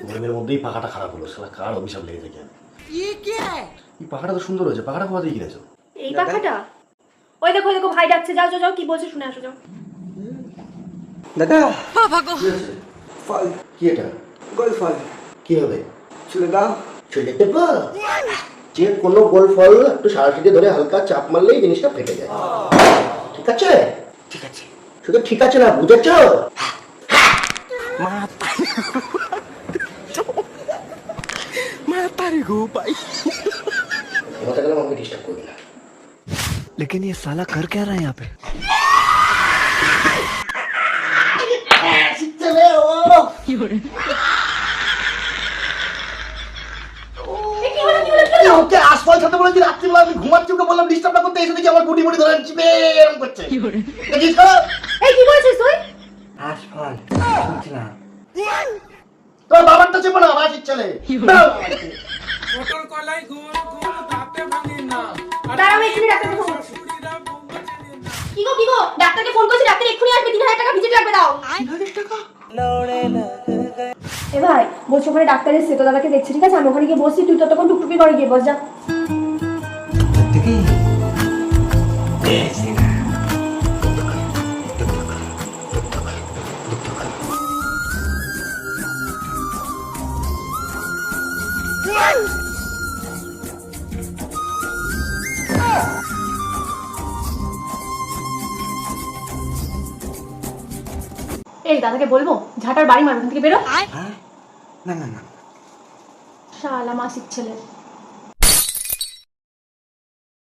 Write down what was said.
গরমের মধ্যেই পাখাটা খারাপ হলো, শালা কার অভিশাপ লেগে থাকে। এই পাখাটা তো সুন্দর হয়েছে, পাখাটা কোথা থেকে কিনেছো? এই পাখাটা? ওই দেখো ওই দেখো ভাই ডাকছে, যাও যাও যাও, কি বলছে শুনে আসো যাও। দাদা কি আছে? ফল, কি এটা? গোল ফল কি হবে? চলে দাও। চলে দেবো? যে কোনো গোল ফল একটু সারাটিতে ধরে হালকা চাপ মারলেই জিনিসটা ফেটে যায়। ঠিক আছে? ঠিক আছে। শুধু ঠিক আছে না, বুঝেছ? माता रे गो भाई। কথা গেলাম, আমাকে ডিস্টার্ব করবি না। लेकिन ये साला कर क्या रहा है यहाँ पे? ওকে আসফল ছাড়তে বলেছি, রাত্রিবেলা আমি ঘুমাচ্ছি, ওকে বললাম ডিস্টার্ব না করতে, এসে দেখি আমার বুটি বুটি ধরে চিপে এরকম করছে। দেখিস তো? এই কি বলছিস তুই? आसफल सूचना। তোর বাবারটা চেপো না, বাস ইচ্ছালে। পটল কলাই গোল গোল দাঁতে ভাঙে না। দাঁড়াও এক্ষুনি ডাক্তারকে ফোন করছি। কি গো ডাক্তারকে ফোন করছি, ডাক্তার এক্ষুনি আসবে, 3000 টাকা ভিজিট লাগবে, দাও। 3000 টাকা? এ ভাই বলছি ওখানে ডাক্তার এসছে, তো দাদাকে দেখছি, ঠিক আছে? আমি ওখানে গিয়ে বসছি, তুই ততক্ষণ টুকটুকি করে গিয়ে বস যা। देखी এই দাদাকে বলবো ঝাঁটার বাড়ি মারবে, ওখান থেকে বেরো। हाँ ना ना ना শালা মাসিক ছেলে।